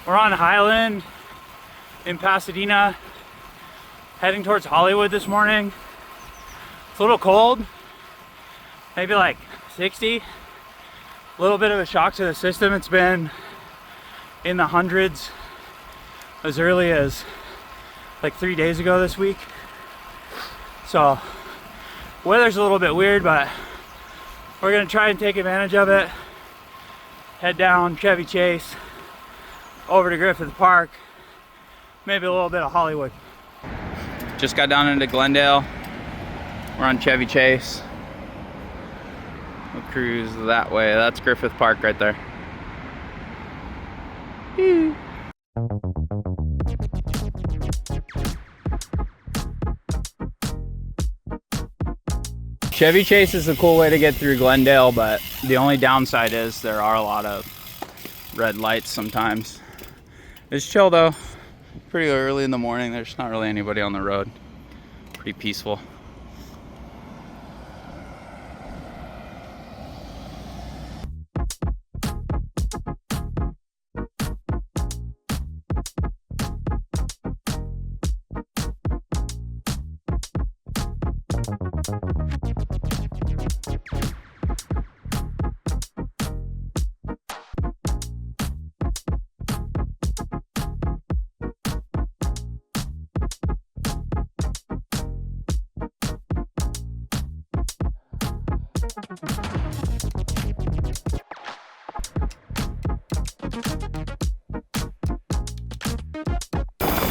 We're on Highland in Pasadena, heading towards Hollywood this morning. It's a little cold, maybe like 60. A little bit of a shock to the system. It's been in the hundreds as early as like 3 days ago this week. So weather's a little bit weird, but we're gonna try and take advantage of it. Head down Chevy Chase over to Griffith Park, maybe a little bit of Hollywood. Just got down into Glendale. We're on Chevy Chase. We'll cruise that way. That's Griffith Park right there. Chevy Chase is a cool way to get through Glendale, but the only downside is there are a lot of red lights sometimes. It's chill though. Pretty early in the morning. There's not really anybody on the road. Pretty peaceful.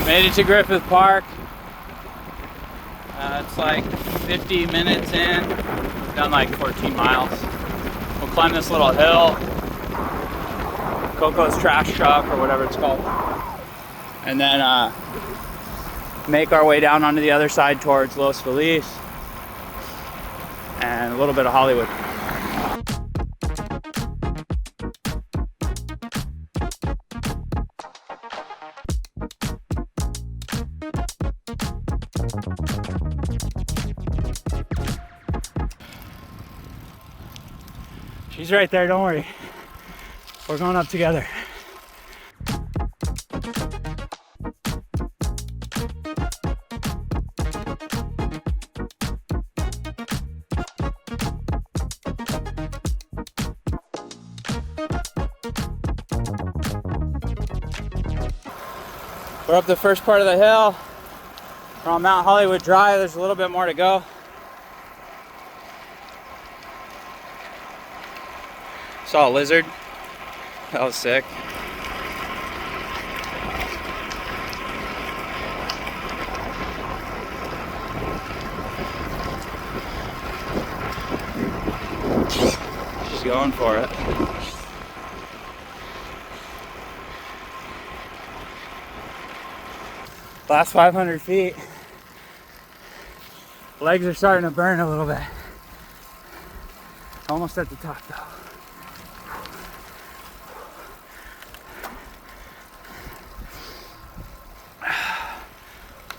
Made it to Griffith Park. It's like 50 minutes in. Done like 14 miles. We'll climb this little hill. Coco's trash truck or whatever it's called. And then make our way down onto the other side towards Los Feliz. And a little bit of Hollywood. She's right there, don't worry. We're going up together. We're up the first part of the hill. We're on Mount Hollywood Drive. There's a little bit more to go. Saw a lizard. That was sick. She's going for it. Last 500 feet. Legs are starting to burn a little bit. Almost at the top though.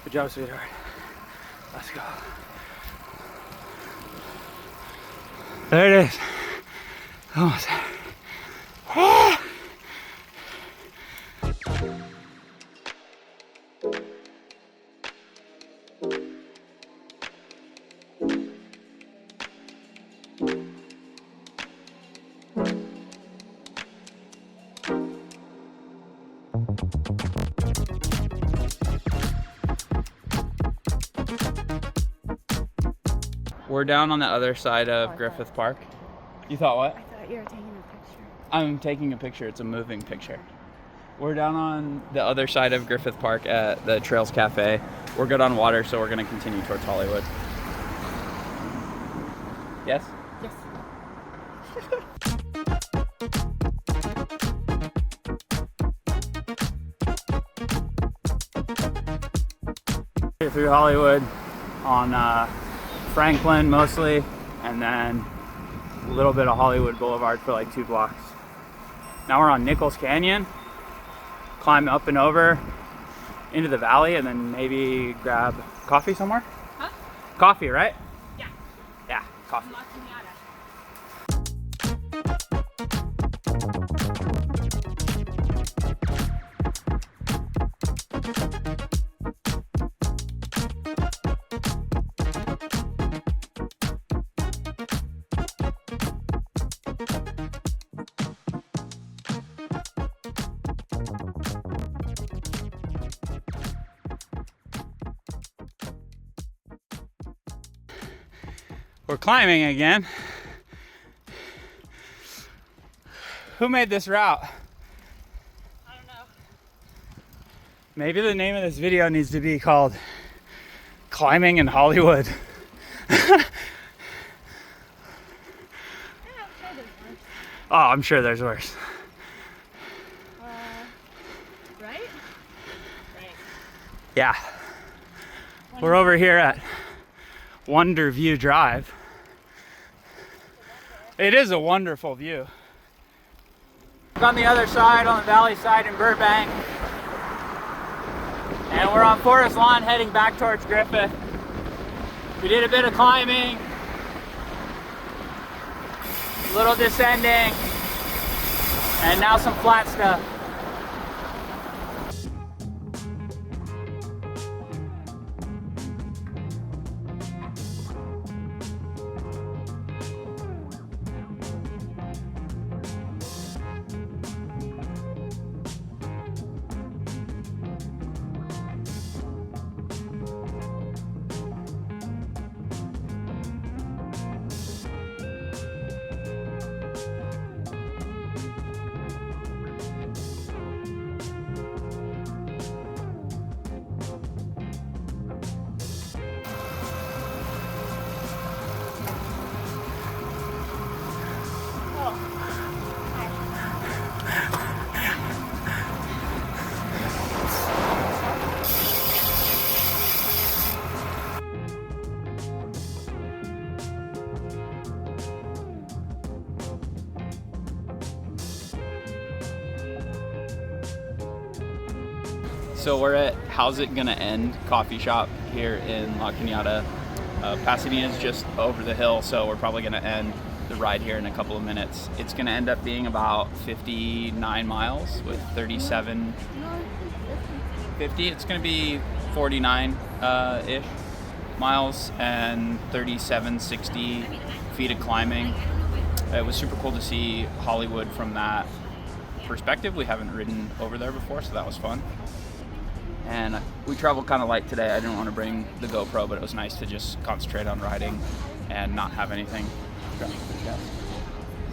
Good job, sweetheart. Let's go. There it is. Almost there. We're down on the other side of Griffith Park. You thought what? I thought you were taking a picture. I'm taking a picture. It's a moving picture. We're down on the other side of Griffith Park at the Trails Cafe. We're good on water, so we're going to continue towards Hollywood. Yes? Yes. Through Hollywood on Franklin mostly, and then a little bit of Hollywood Boulevard for like 2 blocks. Now we're on Nichols Canyon. Climb up and over into the valley, and then maybe grab coffee somewhere. Huh? Coffee, right? Yeah. Yeah, coffee. We're climbing again. Who made this route? I don't know. Maybe the name of this video needs to be called Climbing in Hollywood. Oh, I'm sure there's worse. Right? Right. Yeah. We're over here at Wonder View Drive. It is a wonderful view. On the other side, on the valley side in Burbank. And we're on Forest Lawn heading back towards Griffith. We did a bit of climbing, a little descending, and now some flat stuff. So we're at How's It Gonna End coffee shop here in La Cañada. Pasadena is just over the hill, so we're probably gonna end the ride here in a couple of minutes. It's gonna end up being about 59 miles with 37, 50. It's gonna be 49-ish miles and 37, 60 feet of climbing. It was super cool to see Hollywood from that perspective. We haven't ridden over there before, so that was fun. And we traveled kind of light today. I didn't want to bring the GoPro, but it was nice to just concentrate on riding and not have anything strapped to the chest.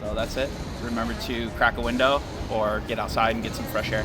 So that's it. Remember to crack a window or get outside and get some fresh air.